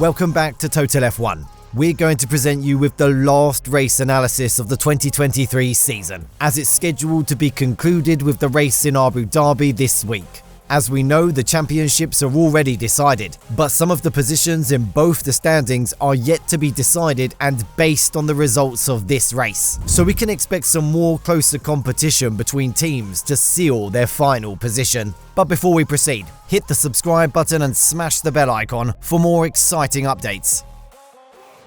Welcome back to Total F1. We're going to present you with the last race analysis of the 2023 season, as it's scheduled to be concluded with the race in Abu Dhabi this week. As we know, the championships are already decided, but some of the positions in both the standings are yet to be decided and based on the results of this race. So we can expect some more closer competition between teams to seal their final position. But before we proceed, hit the subscribe button and smash the bell icon for more exciting updates.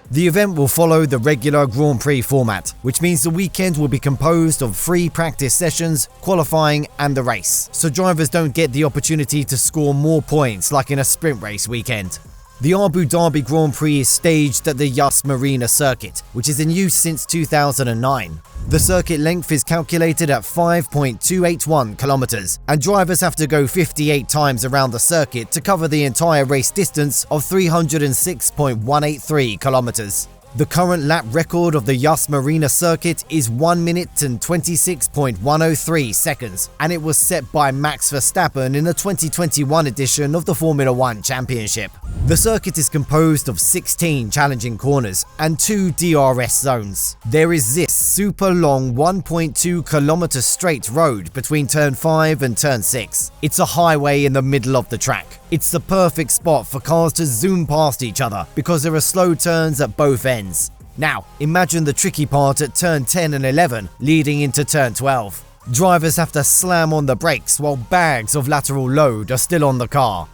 The event will follow the regular Grand Prix format, which means the weekend will be composed of 3 practice sessions, qualifying and the race, so drivers don't get the opportunity to score more points like in a sprint race weekend. The Abu Dhabi Grand Prix is staged at the Yas Marina circuit, which is in use since 2009. The circuit length is calculated at 5.281 kilometers, and drivers have to go 58 times around the circuit to cover the entire race distance of 306.183 kilometers. The current lap record of the Yas Marina circuit is 1 minute and 26.103 seconds, and it was set by Max Verstappen in the 2021 edition of the Formula 1 Championship. The circuit is composed of 16 challenging corners and 2 DRS zones. There is this super long 1.2 kilometer straight road between turn 5 and turn 6. It's a highway in the middle of the track. It's the perfect spot for cars to zoom past each other because there are slow turns at both ends. Now, imagine the tricky part at turn 10 and 11 leading into turn 12. Drivers have to slam on the brakes while bags of lateral load are still on the car.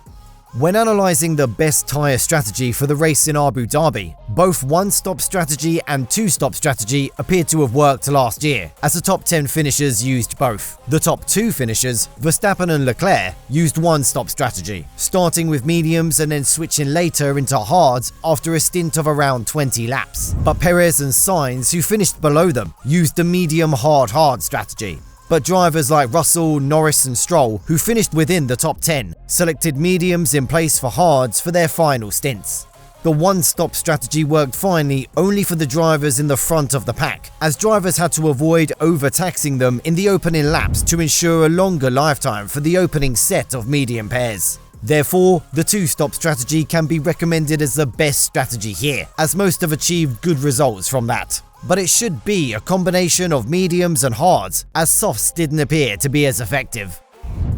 When analysing the best tyre strategy for the race in Abu Dhabi, both one-stop strategy and two-stop strategy appeared to have worked last year, as the top 10 finishers used both. The top 2 finishers, Verstappen and Leclerc, used one-stop strategy, starting with mediums and then switching later into hards after a stint of around 20 laps. But Perez and Sainz, who finished below them, used the medium-hard strategy. But drivers like Russell, Norris and Stroll, who finished within the top 10, selected mediums in place for hards for their final stints. The one-stop strategy worked finely only for the drivers in the front of the pack, as drivers had to avoid overtaxing them in the opening laps to ensure a longer lifetime for the opening set of medium pairs. Therefore, the two-stop strategy can be recommended as the best strategy here, as most have achieved good results from that. But it should be a combination of mediums and hards, as softs didn't appear to be as effective.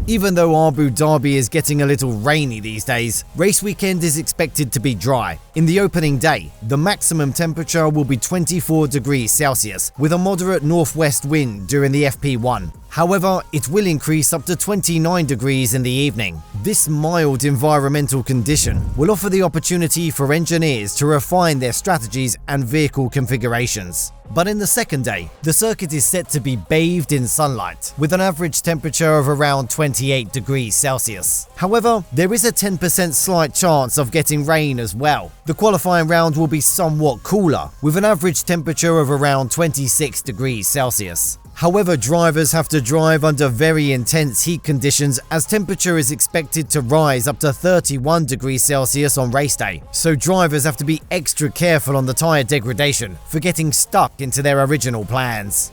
Even though Abu Dhabi is getting a little rainy these days, race weekend is expected to be dry. In the opening day, the maximum temperature will be 24 degrees Celsius, with a moderate northwest wind during the FP1. However, it will increase up to 29 degrees in the evening. This mild environmental condition will offer the opportunity for engineers to refine their strategies and vehicle configurations. But in the second day, the circuit is set to be bathed in sunlight, with an average temperature of around 28 degrees Celsius. However, there is a 10% slight chance of getting rain as well. The qualifying round will be somewhat cooler, with an average temperature of around 26 degrees Celsius. However, drivers have to drive under very intense heat conditions, as temperature is expected to rise up to 31 degrees Celsius on race day, so drivers have to be extra careful on the tyre degradation for getting stuck into their original plans.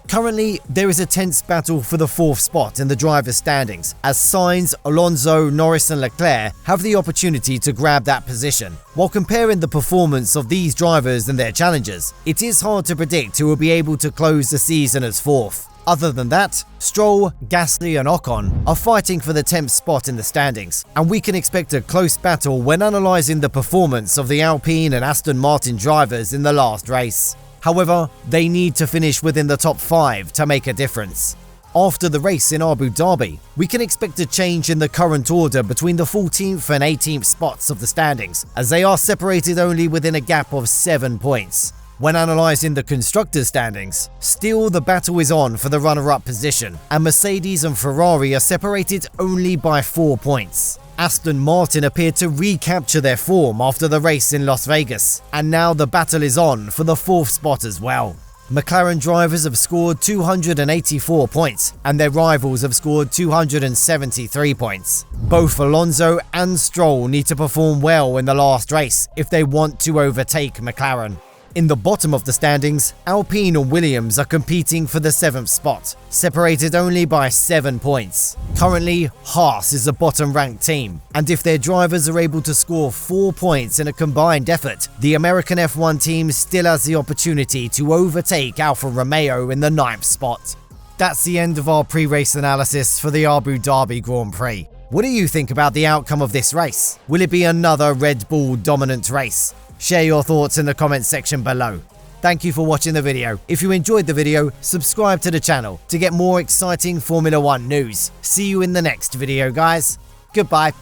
Currently, there is a tense battle for the 4th spot in the drivers' standings, as Sainz, Alonso, Norris and Leclerc have the opportunity to grab that position. While comparing the performance of these drivers and their challengers, it is hard to predict who will be able to close the season as 4th. Other than that, Stroll, Gasly and Ocon are fighting for the 10th spot in the standings, and we can expect a close battle when analysing the performance of the Alpine and Aston Martin drivers in the last race. However, they need to finish within the top 5 to make a difference. After the race in Abu Dhabi, we can expect a change in the current order between the 14th and 18th spots of the standings, as they are separated only within a gap of 7 points. When analysing the constructors' standings, still the battle is on for the runner-up position, and Mercedes and Ferrari are separated only by 4 points. Aston Martin appeared to recapture their form after the race in Las Vegas, and now the battle is on for the 4th spot as well. McLaren drivers have scored 284 points, and their rivals have scored 273 points. Both Alonso and Stroll need to perform well in the last race if they want to overtake McLaren. In the bottom of the standings, Alpine and Williams are competing for the 7th spot, separated only by 7 points. Currently, Haas is a bottom-ranked team, and if their drivers are able to score 4 points in a combined effort, the American F1 team still has the opportunity to overtake Alfa Romeo in the 9th spot. That's the end of our pre-race analysis for the Abu Dhabi Grand Prix. What do you think about the outcome of this race? Will it be another Red Bull dominant race? Share your thoughts in the comments section below. Thank you for watching the video. If you enjoyed the video, subscribe to the channel to get more exciting Formula 1 news. See you in the next video, guys. Goodbye.